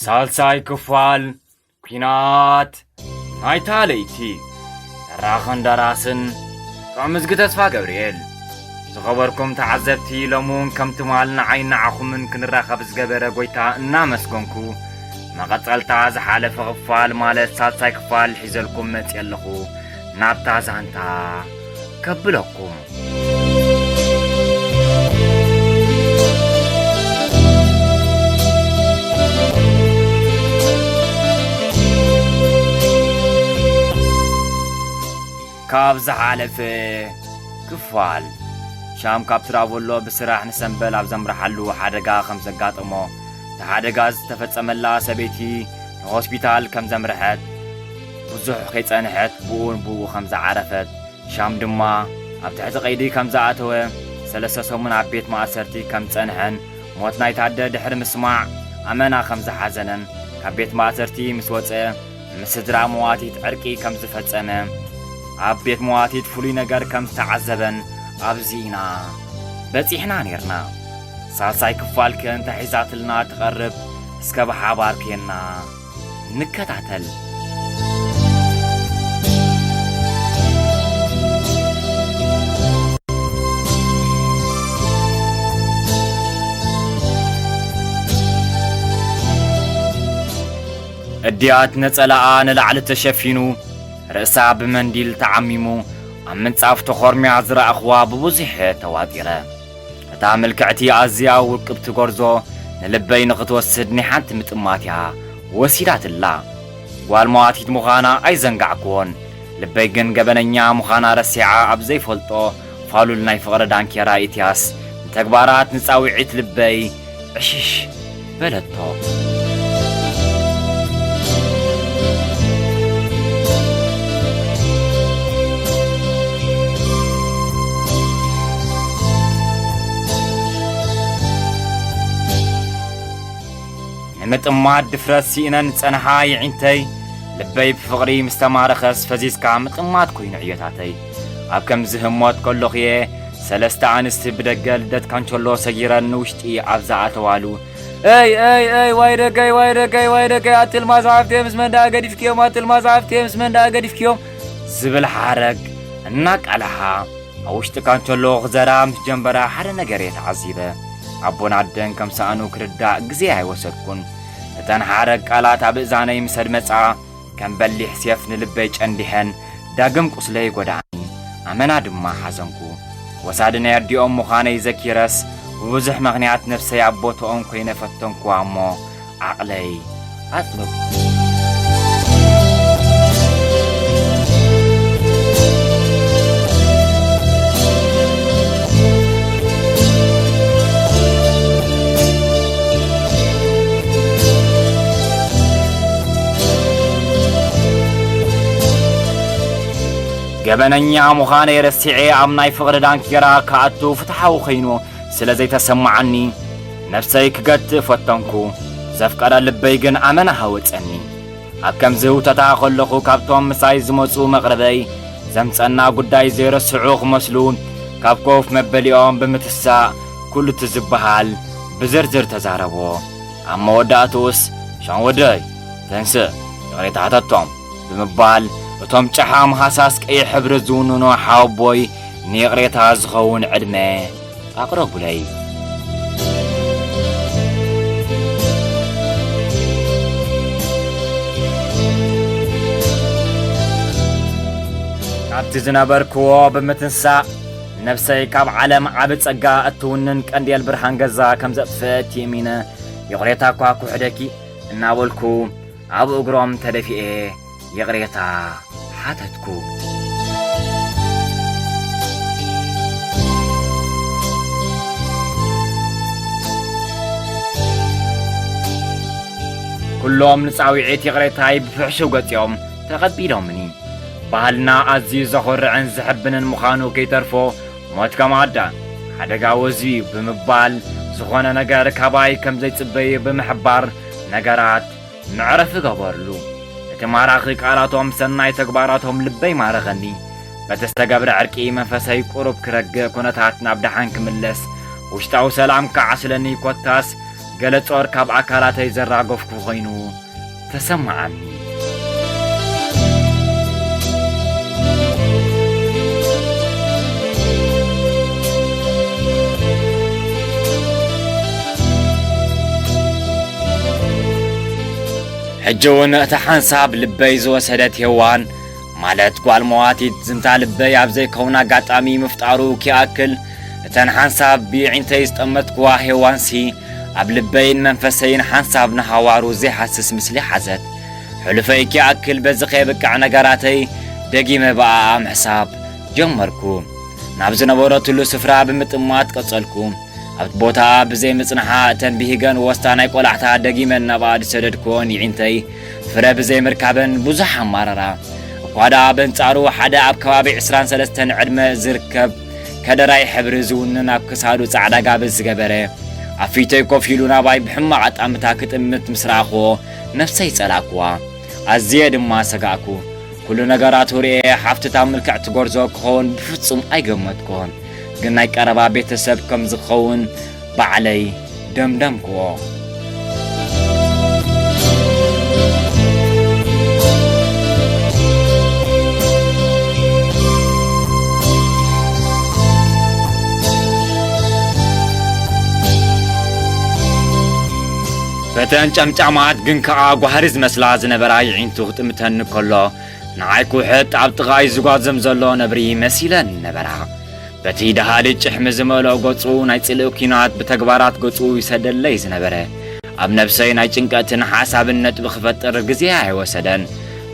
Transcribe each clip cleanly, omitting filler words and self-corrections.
ሳልሳይ ክፋል ኩናት ናይታ ለይቲ ተራኸን ደራስን ጥዕምዝጊ ተስፋ ገብርኤል ዝኸበርኩም ተዓዘብቲ ሎሙን ከም ትማልና ዓይኒ ዓኹምን ክንራኸብ ዝገበረ ጎይታ እናመስገንኩ መቐጸልታ ዝሓለፈ ክፋል ማለት ሳልሳይ ክፋል ሒዘልኩም መፅእ ኣለኹ ናብታ ዛንታ ከብለኩም ካብ ዝሓለፈ ክፋል ሻም ካብ ትራበሎ ብስራሕ ንሰንበል ኣብ ዘምርሓሉ ሓደጋ ከም ዘጋጥሞ ተሓደጋ ዝተፈጸመላ ሰበይቲ ንሆስፒታል ከም ዘምርሐት ብዙሕ ከይጸንሐት ብኡን ብኡ ከም ዝዓረፈት ሻም ድማ ኣብ ትሕቲ ቀይዲ ከም ዝኣተወ 3 ሰሙን ኣብ ቤት ማእሰርቲ ከም ጸንሐን ሞት ናይታ ኣደ ድሕሪ ምስማዕ ኣመና ከም ዝሓዘነን ካብ ቤት ማእሰርቲ ምስ ወፀ ምስ ስድራ መዋቲት ዕርቂ ከም ዝፈጸመ ኣብ ቤት መዋቲት ፍሉይ ነገር ከም ዝተዓዘበን ኣብዚ ኢና በፂሕና ነርና ሳልሳይ ክፋል ከ እንታይ ሒዛትልና ትቐርብ እስከ ብሓባር ከና ንከታተል እድያት ነጸላኣ ንላዕሊ ተሸፊኑ ርእሳ ብመንዲል ተዓሚሙ ኣብ ምንጻፍ ተኾርሚያ ዝረኣኽዋ ብብዙሕ ተዋጢረ እታ ምልክዕቲ ኣዝያ ውቅብቲ ጎርዞ ንልበይ ንኽትወስድ ናይ ሓንቲ ምጥማት እያ ወሲዳትላ ጓል መዋቲት ምዃና ኣይዘንጋዕክዎን ልበይ ግን ገበነኛ ምዃና ረሲዓ ኣብ ዘይፈልጦ ፋሉል ናይ ፍቕሪ ዳንኬራ ኢትያስ ንተግባራት ንጻውዒት ልበይ ዕሽሽ በለቶ ምጥማት ድፍረት ሲእነን ጸንሓ ይዒንተይ ልበይ ብፍቕሪ ምስተማረኸስ ፈዚስካ ምጥማት ኮይኑ ዕዮታተይ ኣብ ከምዚ ህሞት ከለኹ እየ 3 ኣንስቲ ብደገ ልደት ካንቸሎ ሰጊረን ንውሽጢ ኣብ ዝኣተዋሉ ኣይ ዋይ ደገይ ኣትልማዝ ሃፍቴ ምስ መንዳ ገዲፍክዮም ኣትልማዝ ሃፍቴ ምስ መንዳ ገዲፍክዮም ዝብል ሓረግ እናቃልሓ ኣብ ውሽጢ ካንቸሎ ክዘራ ምስ ጀንበራ ሓደ ነገር የተዓዚበ ኣቦን ኣደን ከም ሰኣኑ ክርዳእ ግዜ ኣይወሰድኩን እተን ሓረግ ቃላት ኣብ እዛነይ ምሰድመፃ ከም በሊሕ ሴፍ ንልበይ ጨንዲሐን ዳግም ቁስለይ ጎዳኒ ኣመና ድማ ሓዘንኩ ወሳዲ ናይ ኣዲኦም ምዃነይ ዘኪረስ ብብዙሕ ምኽንያት ነፍሰይ ኣብ ቦትኦም ኮይነ ፈተንኩ እሞ ዓቕለይ ኣጥበብ ገበነኛ ምዃነ የረሲዐ ኣብ ናይ ፍቕሪ ዳንኬራ ከኣቱ ፍትሓዊ ኸይኑ ስለ ዘይተሰማዓኒ ነፍሰይ ክገትእ ፈተንኩ ዘፍቀረ ልበይ ግን ኣመና ሃወፀኒ ኣብ ከምዚ ውተታ ከለኹ ካብቶም ምሳይ ዝመፁ መቕረበይ ዘምፀና ጉዳይ ዘይረስዑ ክመስሉ ካብ ኮፍ መበሊኦም ብምትሳእ ኩሉ ትዝበሃል ብዝርዝር ተዛረቦ ኣብ መወዳእቱስ ሻንወደይ ተንስእ ይቕሬታተቶም ብምባል እቶም ጨሓም ሃሳስ ቀይሕ ሕብሪ ዝውንኖ ሓወቦይ ንይቕሬታ ዝኸውን ዕድመ ኣቕረቡለይ ካብቲ ዝነበርክዎ ብምትንሳእ ነፍሰይ ካብ ዓለም ዓብ ጸጋ እትውንን ቀንዴል ብርሃን ገዛ ከም ዘጥፍአት የሚነ ይቕሬታ እኳ ኩሕደኪ እናበልኩ ኣብ እግሮም ተደፊኤ ይቕሬታ ሓተትኩ ኩሎም ንጻውዒት ይቕሬታይ ብፍሕሽው ገጺኦም ተቐቢሎምኒ ባህልና ኣዝዩ ዘኹርዕን ዝሕብንን ምዃኑ ከይተርፎ ሞት ከማዳ ሓደጋ ወዝዩ ብምባል ዝኾነ ነገር ካባይ ከም ዘይጽበይ ብምሕባር ነገራት ምዕረፊ ገበርሉ እቲ ማራኺ ቃላቶም ሰናይ ተግባራቶም ልበይ ማረኸኒ በተስተገብረ ዕርቂ መንፈሰይ ቁሩብ ክረግእ ኩነታት ናብ ደሓን ክምለስ ውሽጣዊ ሰላም ከዓስለኒ ኮታስ ገለ ጾር ካብ ኣካላተይ ዘራገፍኩ ኮይኑ ተሰማዓኒ ሕጂውን እቲ ሓንሳብ ልበይ ዝወሰደት የዋን ማለት ጓል መዋቲት ዝንታ ልበይ ኣብ ዘይከውን ኣጋጣሚ ምፍጣሩ ክኣክል እተን ሓንሳብ ብዒንተይ ዝጠመትክዋ ሄዋንሲ ኣብ ልበይን መንፈሰይን ሓንሳብ ንሃዋሩ ዘይሓስስ ምስሊ ሓዘት ሕልፈይ ክኣክል በዚ ኸይብቃዕ ነገራተይ ደጊመ በኣ ምሕሳብ ጀመርኩ ናብ ዝነበረትሉ ስፍራ ብምጥማት ቀጸልኩ ኣብቲ ቦታ ብዘይ ምጽንሓ እተን ብሂገን ወስታ ናይ ቆላዕታ ደጊመን ናብኣ ድሰደድክዎን ይዒንተይ ፍረ ብዘይ ምርካበን ብዙሕ ኣማራራ እኳዳ በንጻሩ ሓደ ኣብ ከባቢ 23 ዕድመ ዝርከብ ከደራይ ሕብሪ ዝውንን ኣብ ክሳዱ ጻዕዳ ጋብዝ ዝገበረ ኣብ ፊተይ ኮፍ ኢሉ ናባይ ብሕማቕ ኣጣምታ ክጥምት ምስ ረኣኽዎ ነፍሰይ ጸላእክዋ ኣዝየ ድማ ሰጋእኩ ኩሉ ነገራት ውርኤ ሓፍትታ ምልክዕቲ ጎርዞ ክኸውን ብፍጹም ኣይገመትኩን ግን ናይ ቀረባ ቤተሰብ ከም ዝኸውን ባዕለይ ደምደምክዎ በተን ጨምጫማት ግን ከዓ ጓህሪ ዝመስላ ዝነበራ ይዒንቱ ክጥምተን ከሎ ንዓይ ኩሕጥ ኣብ ጥቓይ ዝጓዘም ዘሎ ነብሪ መሲለን ነበራ በቲ ደሃሊ ጭሕሚ ዝመልኦ ገጹ ናይ ጽልእ ኩናት ብተግባራት ገጹ ይሰደለይ ዝነበረ ኣብ ነብሰይ ናይ ጭንቀትን ሓሳብን ነጥቢ ክፈጥር ግዜ ኣይወሰደን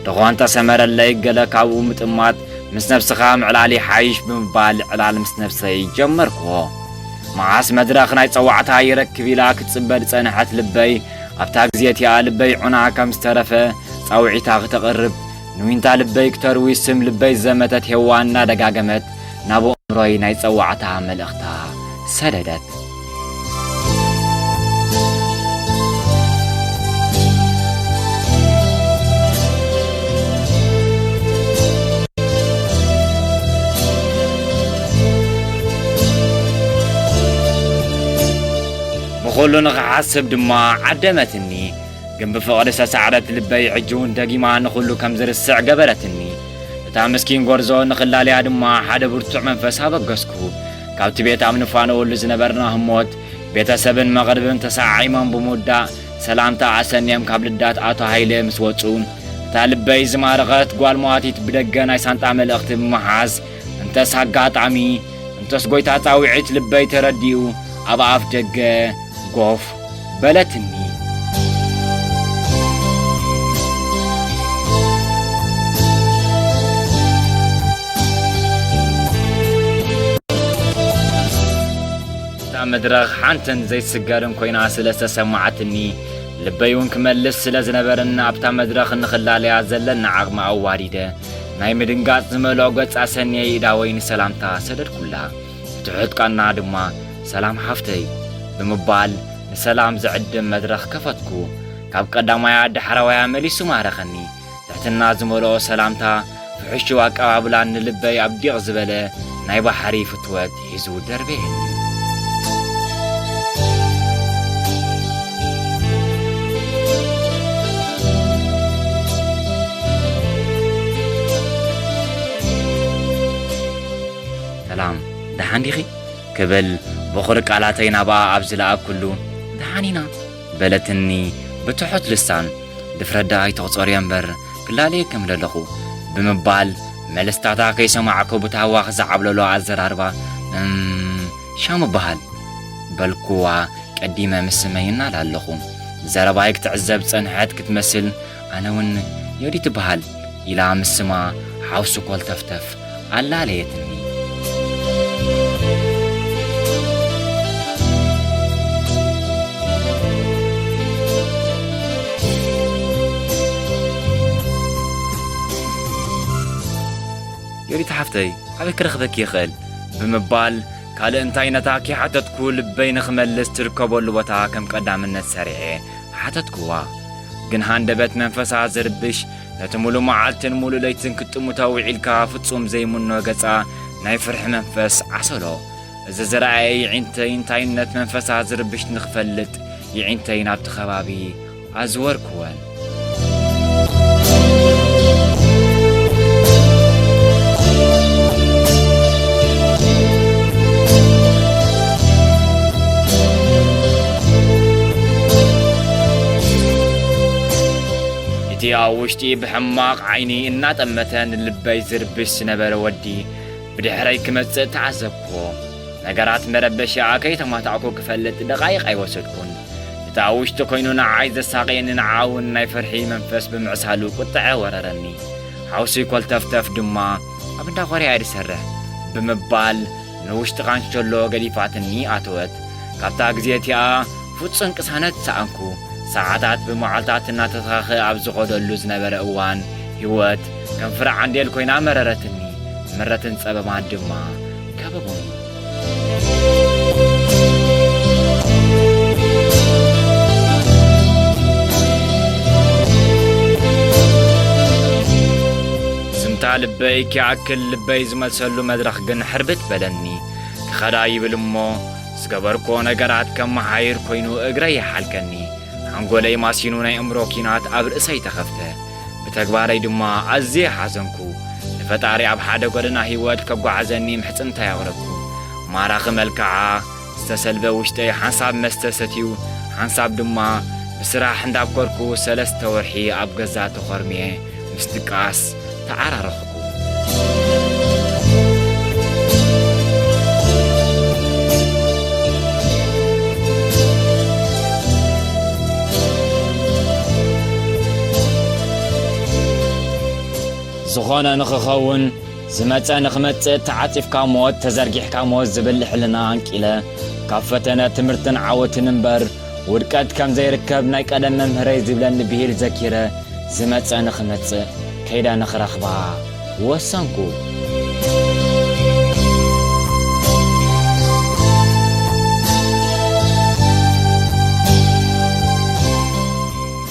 ድኾን ተሰመረለይ ገለ ካብኡ ምጥማት ምስ ነብስኻ ምዕላሊ ሓይሽ ብምባል ዕላል ምስ ነብሰይ ጀመርክዎ መዓስ መድረኽ ናይ ፀዋዕታ ይረክብ ኢላ ክትጽበድ ጸንሐት ልበይ ኣብታ ግዜቲኣ ልበይ ዑና ከም ዝተረፈ ጻውዒታ ክተቕርብ ንዊንታ ልበይ ክተርዊ ስም ልበይ ዘመተት ሄዋን እናደጋገመት ናብ ኣእምሮይ ናይ ፀዋዕታ መልእኽታ ሰደደት ብኹሉ ንኽሓስብ ድማ ዓደመትኒ ግን ብፍቕሪ ሰሳዕረት ልበይ ሕጂውን ደጊማ ንኹሉ ከም ዝርስዕ ገበረትኒ እታ ምስኪን ጎርዞ ንኽላለያ ድማ ሓደ ብርቱዕ መንፈስ ኣበገስኩ ካብቲ ቤት ኣብ ንፋነወሉ ዝነበርና ህሞት ቤተሰብን መቕርብን ተሰዓዒሞም ብምውዳእ ሰላምታ ኣሰንዮም ካብ ልዳት ኣቶ ሃይለ ምስ ወፁ እታ ልበይ ዝማረኸት ጓል መዋቲት ብደገ ናይ ሳንጣ መልእኽቲ ብምሓዝ እንተስ ኣጋጣሚ እንተስ ጎይታ ጻውዒት ልበይ ተረዲኡ ኣብ ኣፍ ደገ ጎፍ በለትኒ መድረኽ ሓንተን ዘይስገርን ኮይና ስለ ዝተሰማዓትኒ ልበይ እውን ክመልስ ስለ ዝነበርን ኣብታ መድረኽ ንኽላለያ ዘለና ዓቕሚ ኣዋዲደ ናይ ምድንጋጽ ዝመልኦ ገጻ ሰንየይ ኢዳወይ ንሰላምታ ሰደድኩላ ትሑት ቃና ድማ ሰላም ሓፍተይ ብምባል ንሰላም ዝዕድም መድረኽ ከፈትኩ ካብ ቀዳማያ ዳሕራዋያ መሊሱ ማረኸኒ ትሕትና ዝመልኦ ሰላምታ ፍሕሹ ኣቀባብላ ንልበይ ኣብ ዲቕ ዝበለ ናይ ባሕሪ ፍትወት ሒዙ ደርቤየኒ ሰላም ደሓን ዲኺ ክብል ብኹሪ ቃላተይ ናብኣ ኣብ ዝለኣኩሉ ደሓኒና በለትኒ ብትሑት ልሳን ድፍረዳ ኣይተቕጸርዮ እምበር ክላለየ ከም ዘለኹ ብምባል መልስታታ ከይሰማዕኮ ብታዋ ክዛዓብለሎ ኣዘራርባ ሻም በሃል በልኩዋ ቀዲመ ምስመይና ላለኹ ዘረባይ ክትዕዘብ ጸንሐት ክትመስል ኣነ እውን የዲት በሃል ኢላ ምስማ ሓውሱ ኮልተፍተፍ ኣላለየትኒ يريد حفتي على كرخبك يخل بمبال قال انتي نتاكي حتتكو لبين خملس تركبو لوتا كم قدام النت سريعي حتتكوا ግን ሃንደበት መንፈሳ ዝርብሽ ነተሙሉ መዓልትን ሙሉ ለይትን ክትሙታው ዒልካ ፍጹም ዘይሙኖ ገጻ ናይ ፍርሕ መንፈስ ዓሰሎ እዚ ዝረአየ ዒንተይ እንታይነት መንፈሳ ዝርብሽ ንኽፈልጥ يعينتي نابت خبابي أزوركوان تي أوشتي بحماق عيني إنات أمتان اللبي زربش نبر ودي بدحري كمتس تعزبكو نقرات مربشي عاكي تما تعكو كفلت دقايق أي وسدكون تاوشتو كوينونا عايز الساقين نعاون ناي فرحي منفس بمعسهالو قطع وررني حوسي كل تفتف دما أبدا غوري عيد سره بمبال نوشت غانشتولو قليفاتني آتوت كابتا قزيتيا فوتسن كسانت سانكو ساعات بمعالطاتنا تتخاخي عبزو قدو اللوز نبر اوان هيوات كان فرع عندي الكوينة مررتني مرتن سبب مع الدماء كبابوني سمتا لبي كعكل لبي زملسلو مدرخ قن حربت بلني كخداي بالمو سقبركو نقرات كم محاير كوينو اقري حالكني عنقولي ماسينوناي امروكينات عبر ساي تخفته بتكباري دما عزي حزنكو لفتاري عب حدا قدنا هيوات كبقو عزني محسنتا يغربكو ماراخ ملكعا استسلبه وشتي حنصاب مستستيو حنصاب دما بسراح انداب كوركو سلسة ورحي عب قزاتو خرميه مستقاس تعرارخكو زخانا نخخون زمتا نخمت تعاطف كاموت تزرقيح كاموت زبلح لنا انكيلا كافتنا تمرتن عاوت نمبر وركات كم زي ركب نايك ادم ممهري زبلن بهير زكيرة زمتا نخمت كيدا نخرخبا وسانكو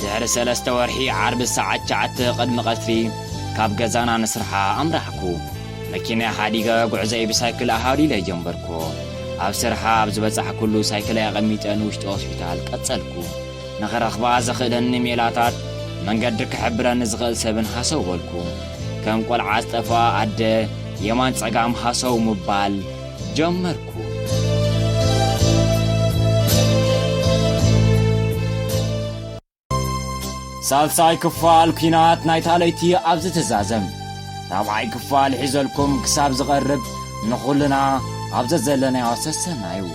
زهر سلسة ورحي عرب الساعة شعت قدم قتري كاب غزانا نسرحا امرحكو مكينة حاديقة قعزي بسايكل اهالي لي جنبركو اب سرحا بزبصح كله سايكل يقميت انوشت اوسبيتال قصلكو نخر اخبار زخدن ميلاتات منقدر كحبرن زغل سبن حسو بالكو كم قل عاصطفا عد يمان صقام حسو مبال جمركو سالساي كفال كينات نايتاليتي أبز تزازم رابعي كفال حزلكم كساب زغرب نخلنا أبز زلنا ياسسنايو